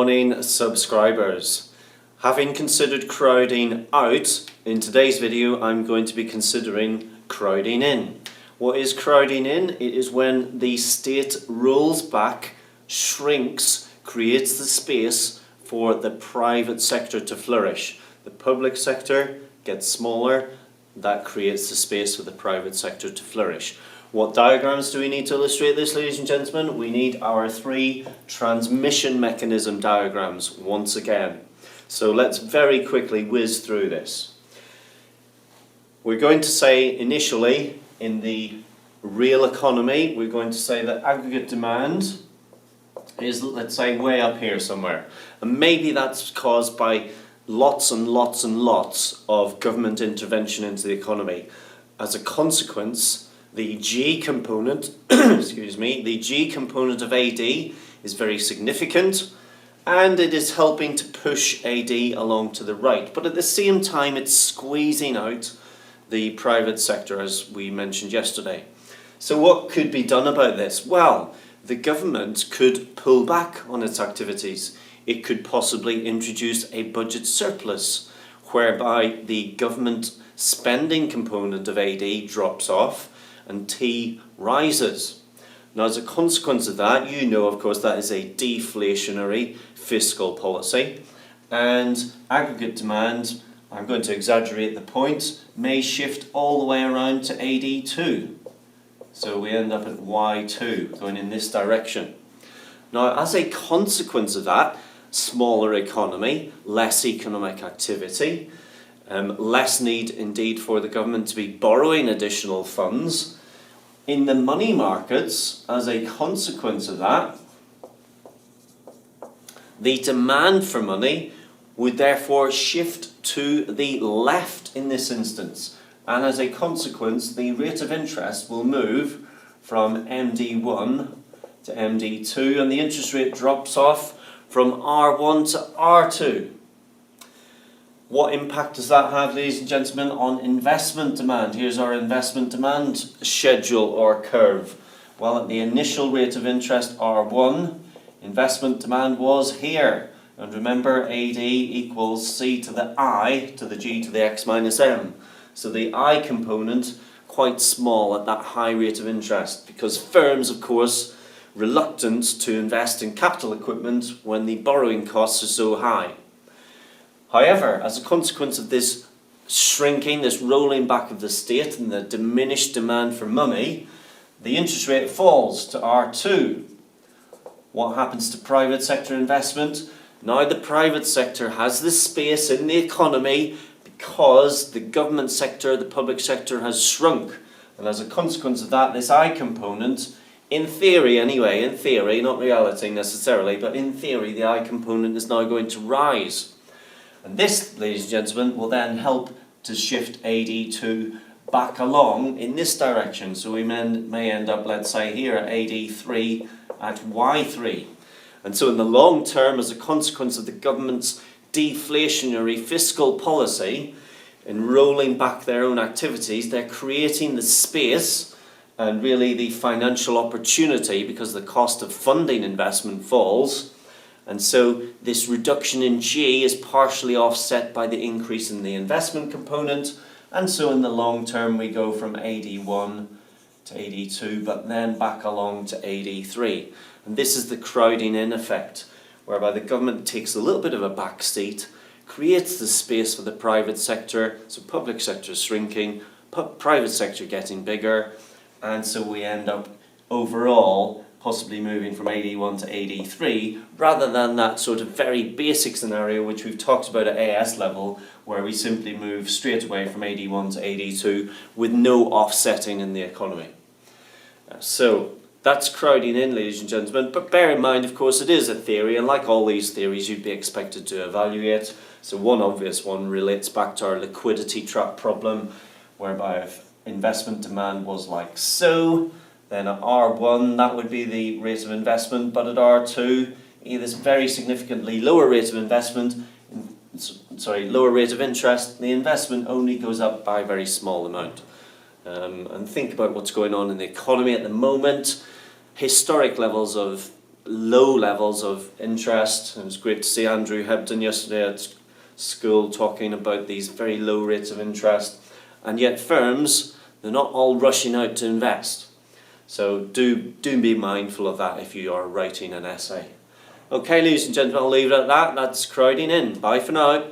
morning, subscribers. Having considered crowding out, in today's video I'm going to be considering crowding in. What is crowding in? It is when the state rolls back, shrinks, creates the space for the private sector to flourish. The public sector gets smaller, that creates the space for the private sector to flourish. What diagrams do we need to illustrate this, ladies and gentlemen? We need our three transmission mechanism diagrams once again. So let's very quickly whiz through this. We're going to say initially in the real economy, we're going to say that aggregate demand is, let's say, way up here somewhere. And maybe that's caused by lots and lots and lots of government intervention into the economy. As a consequence, the G component, excuse me, the G component of AD is very significant, and it is helping to push AD along to the right. But at the same time, it's squeezing out the private sector, as we mentioned yesterday. So what could be done about this? Well, the government could pull back on its activities. It could possibly introduce a budget surplus, whereby the government spending component of AD drops off and T rises. Now, as a consequence of that, you know, of course, that is a deflationary fiscal policy, and aggregate demand, I'm going to exaggerate the point, may shift all the way around to AD2. So we end up at Y2, going in this direction. Now, as a consequence of that, smaller economy, less economic activity, less need indeed for the government to be borrowing additional funds. In the money markets, as a consequence of that, the demand for money would therefore shift to the left in this instance. And as a consequence, the rate of interest will move from MD1 to MD2, and the interest rate drops off from R1 to R2. What impact does that have, ladies and gentlemen, on investment demand? Here's our investment demand schedule or curve. Well, at the initial rate of interest R1, investment demand was here. And remember, AD equals C to the I to the G to the X minus M. So the I component quite small at that high rate of interest, because firms, of course, reluctant to invest in capital equipment when the borrowing costs are so high. However, as a consequence of this shrinking, this rolling back of the state and the diminished demand for money, the interest rate falls to R2. What happens to private sector investment? Now the private sector has this space in the economy because the government sector, the public sector has shrunk. And as a consequence of that, this I component, in theory anyway, in theory, not reality necessarily, but in theory, the I component is now going to rise. And this, ladies and gentlemen, will then help to shift AD2 back along in this direction. So we may end up, let's say, here at AD3 at Y3. And so in the long term, as a consequence of the government's deflationary fiscal policy in rolling back their own activities, they're creating the space and really the financial opportunity, because the cost of funding investment falls. And so this reduction in G is partially offset by the increase in the investment component. And so in the long term, we go from AD1 to AD2, but then back along to AD3. And this is the crowding in effect, whereby the government takes a little bit of a back seat, creates the space for the private sector, so public sector shrinking, private sector getting bigger, and so we end up overall possibly moving from AD1 to AD3, rather than that sort of very basic scenario which we've talked about at AS level, where we simply move straight away from AD1 to AD2 with no offsetting in the economy. So that's crowding in, ladies and gentlemen, but bear in mind, of course, it is a theory, and like all these theories, you'd be expected to evaluate. So one obvious one relates back to our liquidity trap problem, whereby if investment demand was like so, then at R1, that would be the rate of investment, but at R2, this very significantly lower rate of investment, lower rate of interest, the investment only goes up by a very small amount. And think about what's going on in the economy at the moment. Historic levels of low levels of interest. It was great to see Andrew Hebden yesterday at school talking about these very low rates of interest, and yet firms, they're not all rushing out to invest. So do be mindful of that if you are writing an essay. Okay, ladies and gentlemen, I'll leave it at that. That's crowding in. Bye for now.